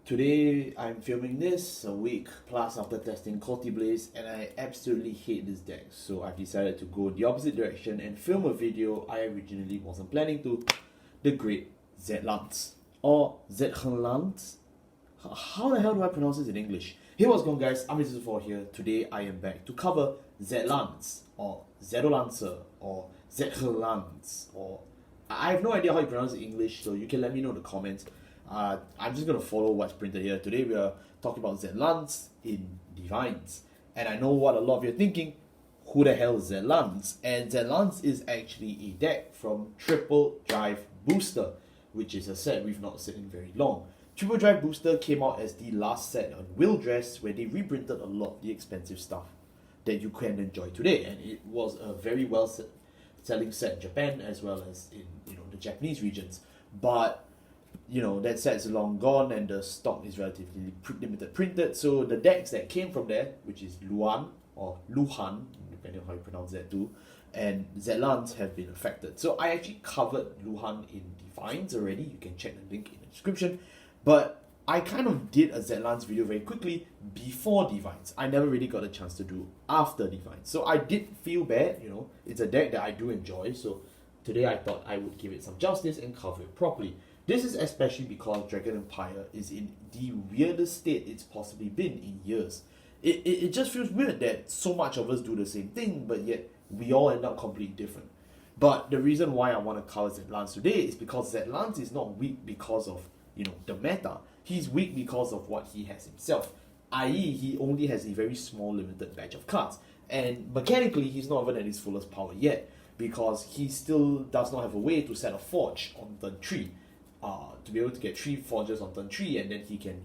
Today I'm filming this a week plus after testing Kotihblaze, and I absolutely hate this deck, so I've decided to go the opposite direction and film a video I originally wasn't planning to. The great Zedhlans, or Zedhlans. How the hell do I pronounce this in English? Hey, what's going on, guys? I'm Mr. here. Today I am back to cover Zedlance, or Zedlancer, or Zedhlans, or I have no idea how you pronounce it in English, so you can let me know in the comments. I'm just going to follow what's printed here. Today we are talking about Zedlance in DivineZ. And I know what a lot of you are thinking, who the hell is Zedlance? And Zedlance is actually a deck from Triple Drive Booster, which is a set we've not seen in very long. Triple Drive Booster came out as the last set on Willdress, where they reprinted a lot of the expensive stuff that you can enjoy today. And it was a very well selling set in Japan as well as in the Japanese regions. But that set's long gone and the stock is relatively limited printed. So the decks that came from there, which is Luan or Leuhan, depending on how you pronounce that too, and Zedhlans have been affected. So I actually covered Leuhan in DivineZ already. You can check the link in the description. But I kind of did a Zedhlans video very quickly before DivineZ. I never really got a chance to do after DivineZ. So I did feel bad, it's a deck that I do enjoy. So today I thought I would give it some justice and cover it properly. This is especially because Dragon Empire is in the weirdest state it's possibly been in years. It just feels weird that so much of us do the same thing, but yet we all end up completely different. But the reason why I want to cover Zedhlans today is because Zedhlans is not weak because of the meta. He's weak because of what he has himself, i.e. he only has a very small limited batch of cards. And mechanically he's not even at his fullest power yet, because he still does not have a way to set a forge on turn 3. To be able to get 3 forges on turn 3, and then he can,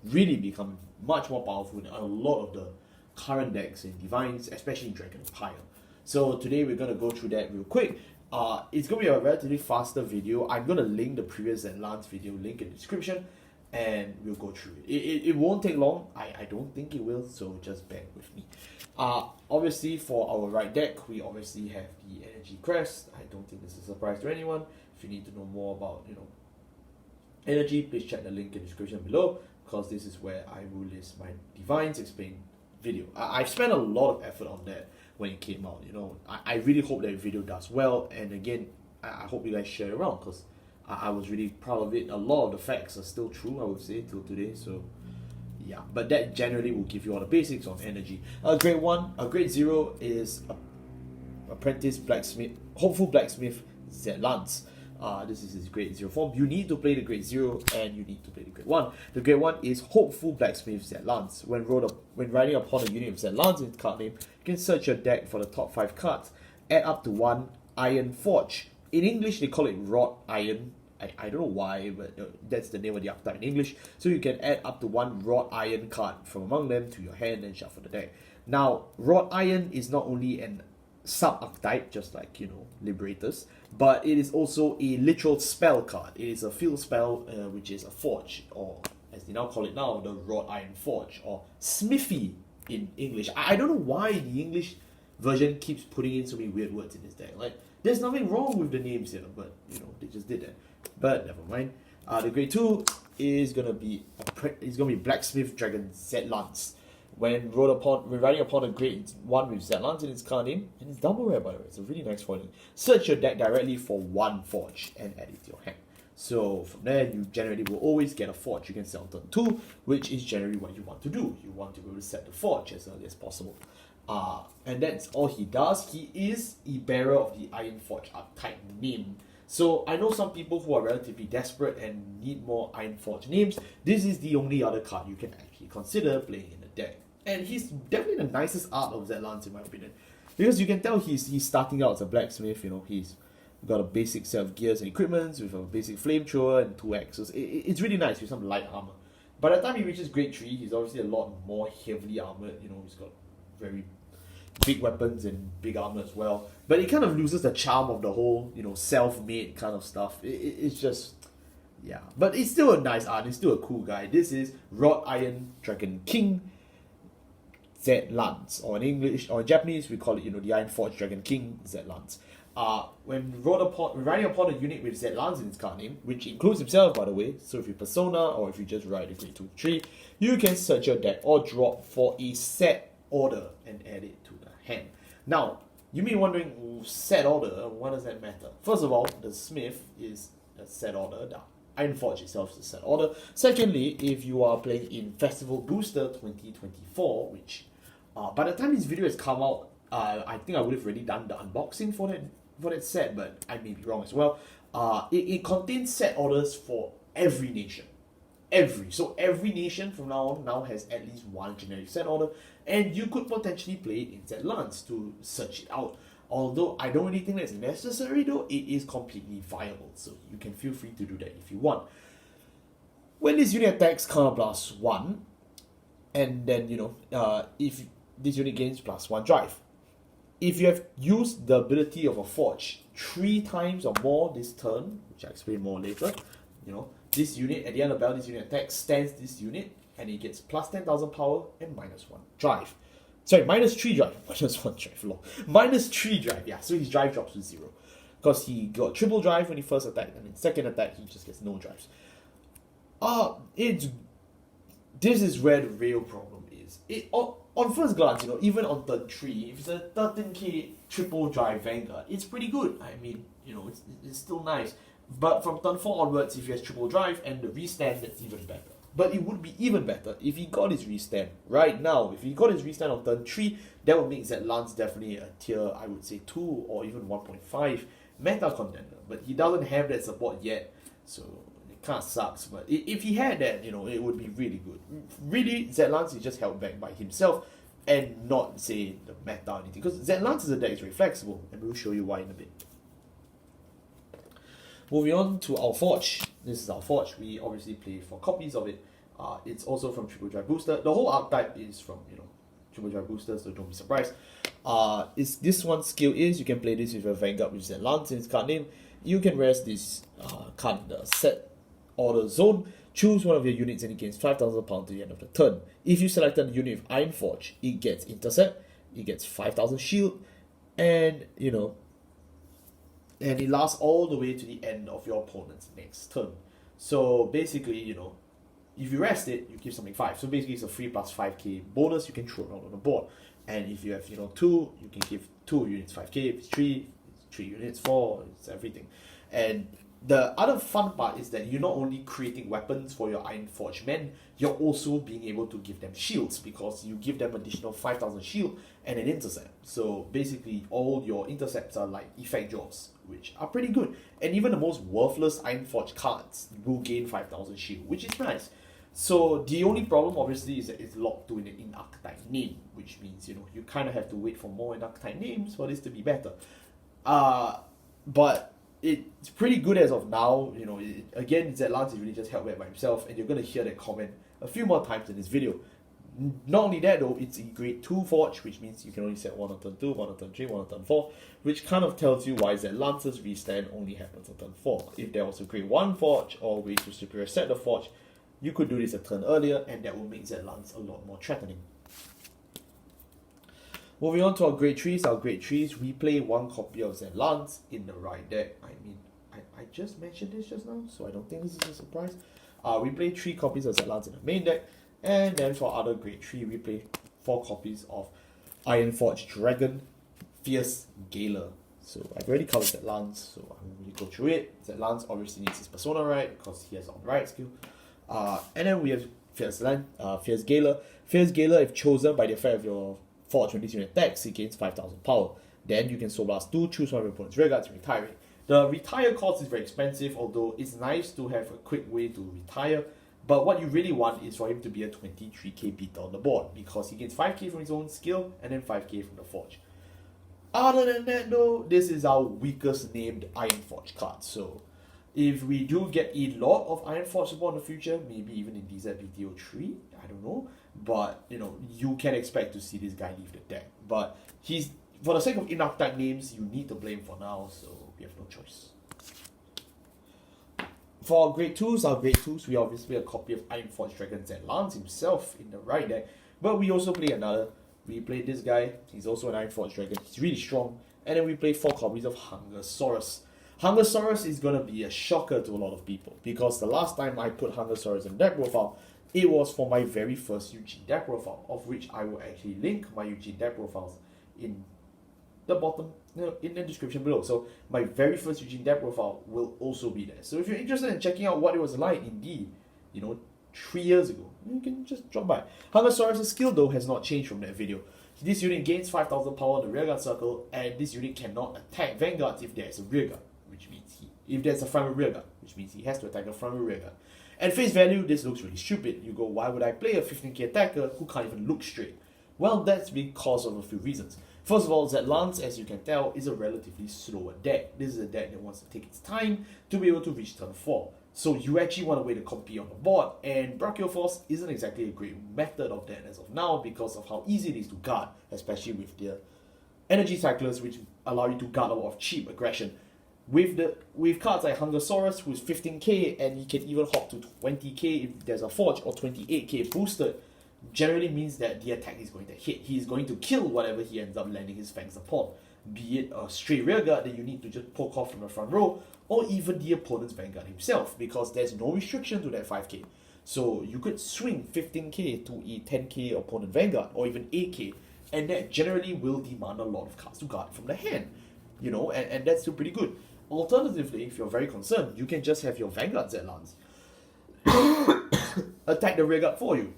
really become much more powerful in a lot of the current decks in DivineZ, especially in Dragon Empire. So today we're going to go through that real quick. It's going to be a relatively faster video. I'm going to link the previous Zedlance video link in the description, and we'll go through it. It won't take long. I don't think it will, so just bear with me. Obviously, for our right deck, we obviously have the Energy Crest. I don't think this is a surprise to anyone. If you need to know more about, energy, please check the link in the description below, because this is where I will list my DivineZ Explain video. I've spent a lot of effort on that when it came out. I really hope that video does well, and again, I hope you guys share it around, because I was really proud of it. A lot of the facts are still true, I would say, till today. So yeah, but that generally will give you all the basics on energy. Grade 1, grade 0 is Apprentice Blacksmith, Hopeful Blacksmith Zedlance. This is his grade 0 form. You need to play the grade 0 and you need to play the grade 1. The grade 1 is Hopeful Blacksmith Zedlance. When riding upon a unit of Zedlance in its card name, you can search your deck for the top 5 cards. Add up to 1 Iron Forge. In English, they call it Wrought Iron. I don't know why, but that's the name of the archetype in English. So you can add up to 1 Wrought Iron card from among them to your hand and shuffle the deck. Now, Wrought Iron is not only an sub-archetype, just like, Liberators, but it is also a literal spell card. It is a field spell, which is a forge, or as they now call it now, the Wrought Iron Forge, or Smithy in English. I don't know why the English version keeps putting in so many weird words in this deck. Like, there's nothing wrong with the names here, but, they just did that. But never mind. The grade 2 is gonna be Blacksmith Dragon Zedlance. When riding upon a grade 1 with Zedlance in its card name, and it's double rare by the way, it's a really nice foiling. Search your deck directly for 1 forge and add it to your hand. So from there, you generally will always get a forge. You can sell turn 2, which is generally what you want to do. You want to be able to set the forge as early as possible. And that's all he does. He is a bearer of the Iron Forge archetype name. So I know some people who are relatively desperate and need more Iron Forge names. This is the only other card you can actually consider playing in the deck. And he's definitely the nicest art of Zedlance in my opinion, because you can tell he's starting out as a blacksmith. He's got a basic set of gears and equipments with a basic flamethrower and 2 axes. It's really nice with some light armor. By the time he reaches grade 3, he's obviously a lot more heavily armored. He's got very big weapons and big armor as well. But it kind of loses the charm of the whole, self-made kind of stuff. It's just, yeah. But it's still a nice art. It's still a cool guy. This is Wrought Iron Dragon King Zedlance, or in English, or in Japanese, we call it, the Iron Forge Dragon King Zedlance. when riding upon a unit with Zedhlans in its card name, which includes himself by the way, so if you persona or if you just ride a grade 2 tree, you can search your deck or drop for a set order and add it to the hand. Now, you may be wondering, set order, what does that matter? First of all, the Smith is a set order, the Ironforge itself is a set order. Secondly, if you are playing in Festival Booster 2024, which by the time this video has come out, I think I would have already done the unboxing for that set, but I may be wrong as well. It contains set orders for every nation. So every nation from now on now has at least one generic set order, and you could potentially play it in Zedlance to search it out. Although I don't really think that's necessary though, it is completely viable, so you can feel free to do that if you want. When this unit attacks, Counterblast 1, and then if this unit gains +1 drive. If you have used the ability of a Forge 3 times or more this turn, which I'll explain more later, this unit, at the end of the battle, this unit attacks, stands this unit, and it gets plus 10,000 power and -1 drive. Sorry, -3 drive, -1 drive, lol. -3 drive, yeah, so his drive drops to 0. Because he got triple drive when he first attacked, and in second attack, he just gets no drives. This is where the real problem is. On first glance, even on turn 3, if it's a 13k triple drive Vanguard, it's pretty good. I mean, it's still nice. But from turn 4 onwards, if he has triple drive and the restand, that's even better. But it would be even better if he got his restand right now. If he got his restand on turn 3, that would make Zedlance definitely a tier, I would say 2 or even 1.5 meta contender. But he doesn't have that support yet, so it kind of sucks. But if he had that, it would be really good. Really, Zedlance is just held back by himself and not, say, the meta or anything. Because Zedlance is a deck is very flexible, and we'll show you why in a bit. Moving on to our Forge. This is our Forge. We obviously play 4 copies of it. It's also from Triple Drive Booster. The whole archetype is from, Triple Drive Booster, so don't be surprised. This one skill is you can play this with a Vanguard with Zedlance in its card name. You can rest this card in the set order zone. Choose one of your units and it gains 5,000 pounds to the end of the turn. If you selected a unit with Ironforge, it gets intercept, it gets 5,000 shield, and and it lasts all the way to the end of your opponent's next turn. So basically, if you rest it, you give something 5. So basically, it's a free plus 5k bonus you can throw around on the board. And if you have 2, you can give 2 units 5k. If it's 3, it's 3 units 4. It's everything. And the other fun part is that you're not only creating weapons for your Ironforge men, you're also being able to give them shields because you give them additional 5,000 shield and an intercept. So basically, all your intercepts are like effect draws, which are pretty good. And even the most worthless Ironforge cards will gain 5,000 shield, which is nice. So the only problem obviously is that it's locked to an in-archetype name, which means you kind of have to wait for more in-archetype names for this to be better. But it's pretty good as of now. Again, Zedlance is really just held back by himself, and you're going to hear that comment a few more times in this video. Not only that though, it's a grade 2 Forge, which means you can only set 1 on turn 2, 1 on turn 3, 1 on turn 4, which kind of tells you why Zedlance's restand only happens on turn 4. If there was a grade 1 Forge or grade 2 superior set of Forge, you could do this a turn earlier, and that will make Zedlance a lot more threatening. Moving on to our grade 3s. Our grade 3s, we play 1 copy of Zedlance in the right deck. I mean, I just mentioned this just now, so I don't think this is a surprise. We play 3 copies of Zedlance in the main deck, and then for other grade 3, we play 4 copies of Ironforge Dragon, Fierce Galer. So I've already covered Zedlance, so I won't really go through it. Zedlance obviously needs his persona right, because he has on the right skill. And then we have Fierce Galer. Fierce Galer, if chosen by the effect of your Forge when this unit attacks, it gains 5,000 power. Then you can Soul Blast 2, choose one of your opponent's rear guards, and retire it. The retire cost is very expensive, although it's nice to have a quick way to retire. But what you really want is for him to be a 23k beater on the board, because he gets 5k from his own skill and then 5k from the Forge. Other than that though, this is our weakest named Ironforge card. So if we do get a lot of Ironforge support in the future, maybe even in DZBTO 3, I don't know. But, you can expect to see this guy leave the deck. But he's, for the sake of in-archetype names, you need to play him for now, so we have no choice. For our grade 2s, we obviously play a copy of Ironforge Dragon Zedlance himself in the right deck. But we also play another. We play this guy. He's also an Ironforge Dragon. He's really strong. And then we play 4 copies of Hungersaurus. Hungersaurus is going to be a shocker to a lot of people, because the last time I put Hungersaurus in deck profile, it was for my very first Eugene deck profile, of which I will actually link my Eugene deck profiles in the bottom, in the description below. So my very first Eugene deck profile will also be there. So if you're interested in checking out what it was like indeed, 3 years ago, you can just drop by. Hungersaurus' skill though has not changed from that video. This unit gains 5000 power on the rearguard circle, and this unit cannot attack Vanguards if there is a rearguard, which means if there's a front and rearguard, which means he has to attack a front and rearguard. At face value, this looks really stupid. You go, why would I play a 15k attacker who can't even look straight? Well, that's because of a few reasons. First of all, Zedhlans, as you can tell, is a relatively slower deck. This is a deck that wants to take its time to be able to reach turn 4. So you actually want a way to compete on the board, and Brachioforce isn't exactly a great method of that as of now because of how easy it is to guard, especially with their energy cyclers, which allow you to guard a lot of cheap aggression. With cards like Hungersaurus, who is 15k, and he can even hop to 20k if there's a Forge, or 28k boosted, generally means that the attack is going to hit. He is going to kill whatever he ends up landing his fangs upon, be it a straight rearguard that you need to just poke off from the front row, or even the opponent's Vanguard himself, because there's no restriction to that 5k. So you could swing 15k to a 10k opponent Vanguard, or even 8k, and that generally will demand a lot of cards to guard from the hand, and that's still pretty good. Alternatively, if you're very concerned, you can just have your Vanguard Zedlance attack the rearguard for you.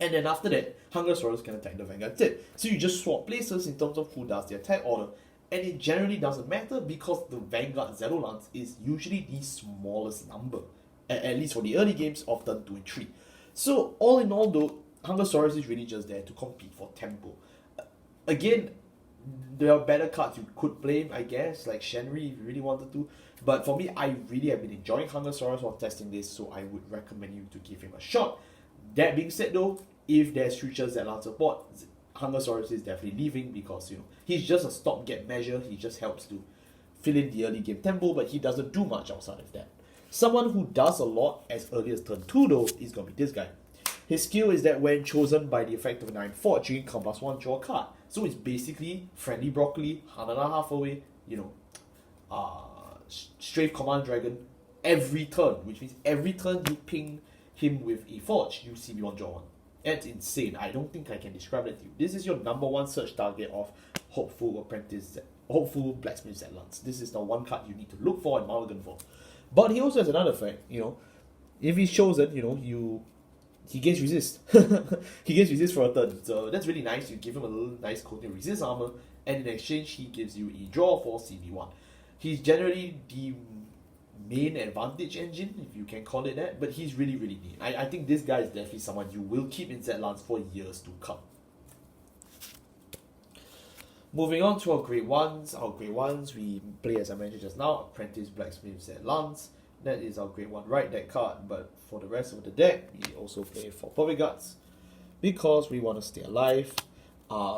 And then after that, Hungersaurus can attack the Vanguard tip. So you just swap places in terms of who does the attack order. And it generally doesn't matter because the Vanguard Zedlance is usually the smallest number, at least for the early games of turn 2 and 3. So all in all though, Hungersaurus is really just there to compete for tempo. Again, there are better cards you could play, I guess, like Shenri if you really wanted to. But for me, I really have been enjoying Hungersaurus while testing this, so I would recommend you to give him a shot. That being said though, if there's future Zedlance support, Hungersaurus is definitely leaving because, he's just a stopgap measure. He just helps to fill in the early game tempo, but he doesn't do much outside of that. Someone who does a lot as early as turn 2 though is going to be this guy. His skill is that when chosen by the effect of 9 Forge, you can come +1, draw a card. So it's basically Friendly Broccoli, 1.5 away, Strafe Command Dragon every turn, which means every turn you ping him with a Forge, you CB1 draw 1. That's insane. I don't think I can describe that to you. This is your number 1 search target of hopeful Blacksmith Zedlance. This is the one card you need to look for and mulligan for. But he also has another effect, if he's chosen, he gains resist. He gains resist for a turn. So that's really nice. You give him a little nice coating of resist armor, and in exchange he gives you a draw for CB1. He's generally the main advantage engine, if you can call it that, but he's really, really neat. I think this guy is definitely someone you will keep in Zedlance for years to come. Moving on to our grade 1s. Our grade 1s, we play, as I mentioned just now, Apprentice Blacksmith Zedlance. That is our grade 1 right deck card, but for the rest of the deck, we also play 4 Perfect Guards because we want to stay alive.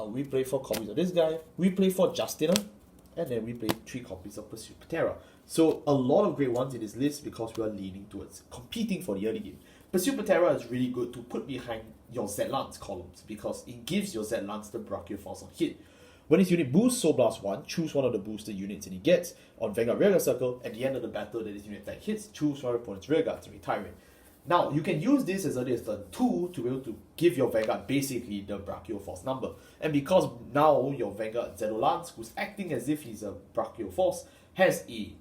We play 4 copies of this guy. We play 4 Justina, and then we play 3 copies of Pursuit Patera. So a lot of grade 1s in this list because we are leaning towards competing for the early game. Pursuit Patera is really good to put behind your Zedlance columns because it gives your Zedlance the Brachioforce on hit. When this unit boosts Soul Blast 1, choose one of the boosted units and he gets on Vanguard Rearguard Circle. At the end of the battle that this unit attack hits, choose one of your opponent's Rearguard to retire it. Now, you can use this as early as turn 2 to be able to give your Vanguard basically the Brachioforce number. And because now your Vanguard Zedhlans, who's acting as if he's a Brachioforce, has a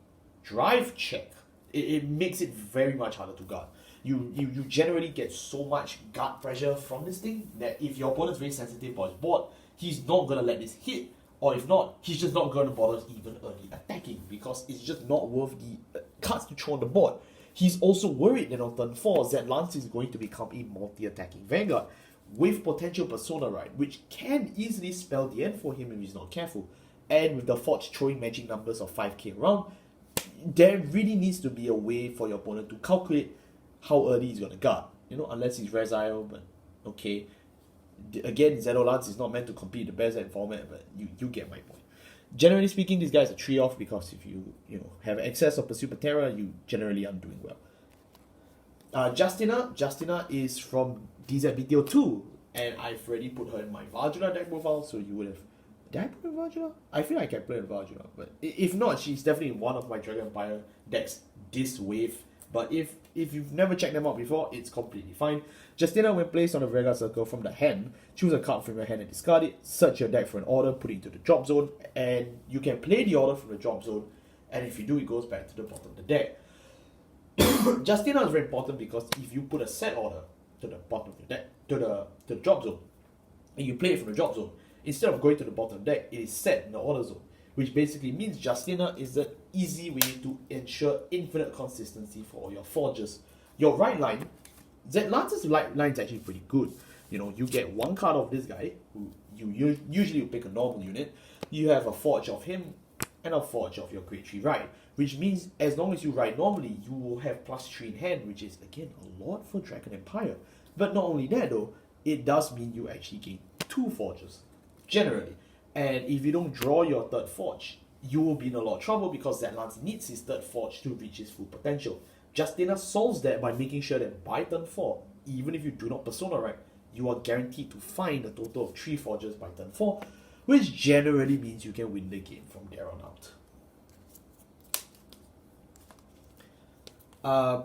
drive check, it makes it very much harder to guard. You generally get so much guard pressure from this thing that if your opponent's very sensitive on his board, he's not going to let this hit, or if not, he's just not going to bother even early attacking because it's just not worth the cards to throw on the board. He's also worried that on turn 4, Zedlance is going to become a multi-attacking Vanguard with potential Persona Ride, which can easily spell the end for him if he's not careful. And with the Forge throwing magic numbers of 5k around, there really needs to be a way for your opponent to calculate how early he's going to guard. Unless he's Rezile, but okay. Again, Zedhlans is not meant to compete the best at format, but you get my point. Generally speaking, this guy is a 3-off because if you have excess of Pursuit Patera, you generally aren't doing well. Justina is from DZBTO2, and I've already put her in my Vajra deck profile, so you would have Did I play Virgila? I feel like I can play Virgila, but if not, she's definitely one of my Dragon Empire decks this wave. But if you've never checked them out before, it's completely fine. Justina, when placed on the Vanguard circle from the hand, choose a card from your hand and discard it, search your deck for an order, put it into the drop zone, and you can play the order from the drop zone, and if you do, it goes back to the bottom of the deck. Justina is very important because if you put a set order to the bottom of your deck, to the drop zone, and you play it from the drop zone, instead of going to the bottom deck, it is set in the order zone, which basically means Justina is the easy way to ensure infinite consistency for all your forges. Your right line, Zedlance's right line is actually pretty good. You know, you get one card of this guy, who you usually pick a normal unit, you have a forge of him, and a forge of your grade 3 ride, which means as long as you ride normally, you will have +3 in hand, which is again a lot for Dragon Empire. But not only that though, it does mean you actually gain 2 forges, generally. And if you don't draw your third forge, you will be in a lot of trouble because Zedlance needs his third forge to reach his full potential. Justina solves that by making sure that by turn 4, even if you do not Persona rank, you are guaranteed to find a total of 3 forges by turn 4, which generally means you can win the game from there on out.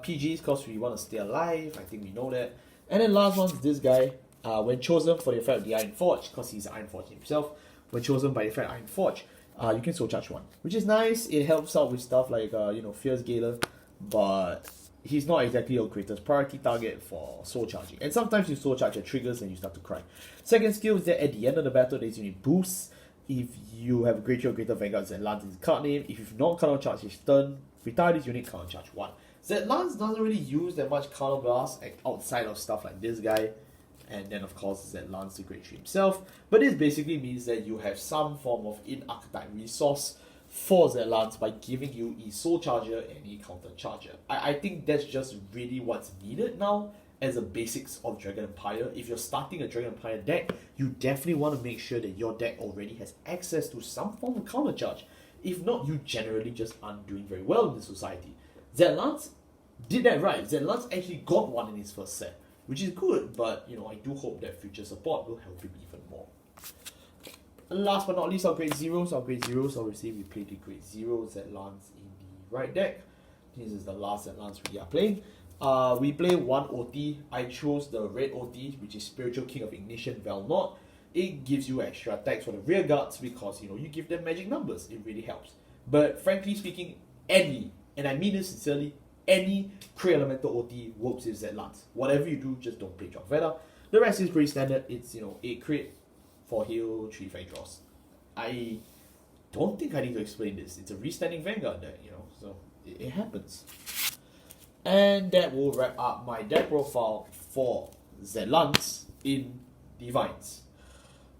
PGs, because we want to stay alive, I think we know that. And then last one's this guy. When chosen for the effect of the Iron Forge, because he's Iron Forge himself, when chosen by the effect of Iron Forge, you can soul charge 1, which is nice. It helps out with stuff like Fierce Galer, but he's not exactly your greatest priority target for soul charging. And sometimes you soul charge your triggers and you start to cry. Second skill is that at the end of the battle, there's unit boosts. If you have a greater or greater Vanguard, Zedlance is card name. If you've not counter charge his turn, retire this unit, counter charge 1. Zedlance doesn't really use that much counter blast outside of stuff like this guy. And then of course Zedlance the grade 3 himself. But this basically means that you have some form of in-archetype resource for Zedlance by giving you a soul charger and a counter charger. I think that's just really what's needed now as the basics of Dragon Empire. If you're starting a Dragon Empire deck, you definitely want to make sure that your deck already has access to some form of counter charge. If not, you generally just aren't doing very well in the society. Zedlance did that right. Zedlance actually got one in his first set, which is good, but I do hope that future support will help him even more. And last but not least, our grade zeros. Obviously we played the grade 0 Zedlance in the right deck. This is the last Zedlance we are playing. We play 1 OT. I chose the red OT, which is Spiritual King of Ignition Valnor. It gives you extra attacks for the rear guards because you give them magic numbers. It really helps. But frankly speaking, any, and I mean this sincerely, any Crit Elemental OT works with Zedlance. Whatever you do, just don't play Jogveda. The rest is pretty standard. It's 8 crit, 4 heal, 3 fight draws. I don't think I need to explain this. It's a restanding Vanguard deck, so it happens. And that will wrap up my deck profile for Zedlance in DivineZ.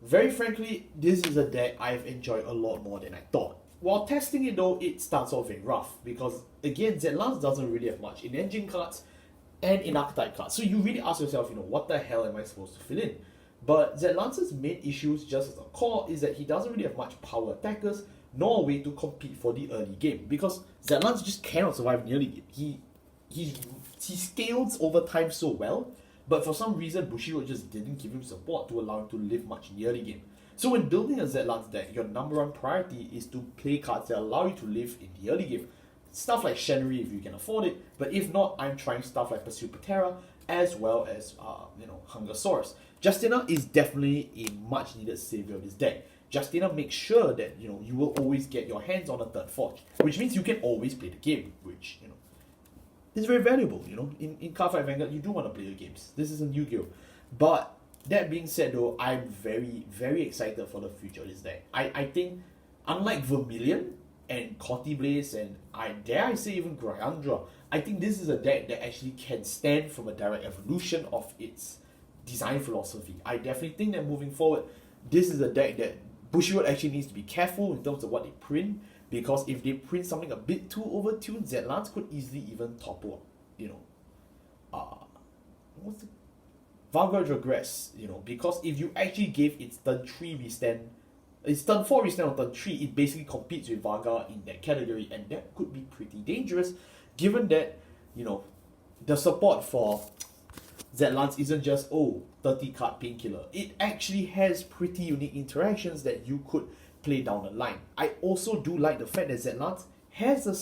Very frankly, this is a deck I've enjoyed a lot more than I thought. While testing it though, it starts off very rough because again, Zedlance doesn't really have much in engine cards and in archetype cards. So you really ask yourself, what the hell am I supposed to fill in? But Zedlance's main issues, just as a core, is that he doesn't really have much power attackers nor a way to compete for the early game because Zedlance just cannot survive in the early game. He scales over time so well, but for some reason Bushiroad just didn't give him support to allow him to live much in the early game. So when building a Zedlance deck, your number one priority is to play cards that allow you to live in the early game. Stuff like Shenry if you can afford it, but if not, I'm trying stuff like Pursue Patera as well as Hungersaurus. Justina is definitely a much needed savior of this deck. Justina makes sure that you will always get your hands on a third forge, which means you can always play the game, which is very valuable. In Cardfight Vanguard, you do want to play the games. This is a new guild, but that being said though, I'm very, very excited for the future of this deck. I think, unlike Vermilion and Kotihblaze and dare I say even Gryandra, I think this is a deck that actually can stand from a direct evolution of its design philosophy. I definitely think that moving forward, this is a deck that Bushiroad actually needs to be careful in terms of what they print, because if they print something a bit too overtuned, Zedlance could easily even topple, what's the Vanguard Willdress, because if you actually gave its turn 3 restand, its turn 4 restand on turn 3, it basically competes with Vanguard in that category, and that could be pretty dangerous, given that, the support for Zedlance isn't just, oh, 30 card painkiller. It actually has pretty unique interactions that you could play down the line. I also do like the fact that Zedlance has a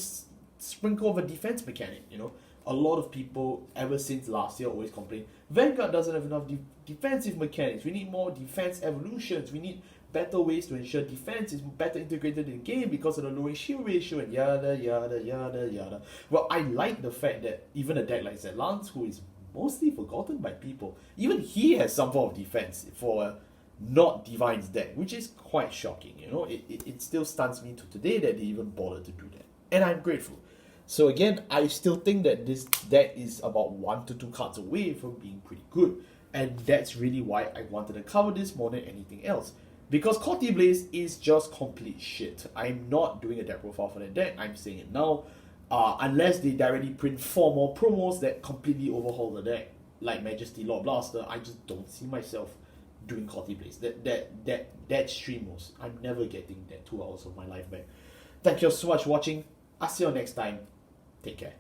sprinkle of a defense mechanic, you know. A lot of people, ever since last year, always complain, Vanguard doesn't have enough defensive mechanics. We need more defense evolutions. We need better ways to ensure defense is better integrated in the game because of the lowering shield ratio and yada, yada, yada, yada. Well, I like the fact that even a deck like Zedlance, who is mostly forgotten by people, even he has some form of defense for a not DivineZ deck, which is quite shocking, you know. It still stuns me to today that they even bothered to do that. And I'm grateful. So again, I still think that this deck is about 1 to 2 cards away from being pretty good. And that's really why I wanted to cover this more than anything else. Because Kotihblaze is just complete shit. I'm not doing a deck profile for that deck, I'm saying it now. Unless they directly print 4 more promos that completely overhaul the deck, like Majesty Lord Blaster, I just don't see myself doing Khotiblaze. That streamos. I'm never getting that 2 hours of my life back. Thank you so much for watching. I'll see you next time. Take care.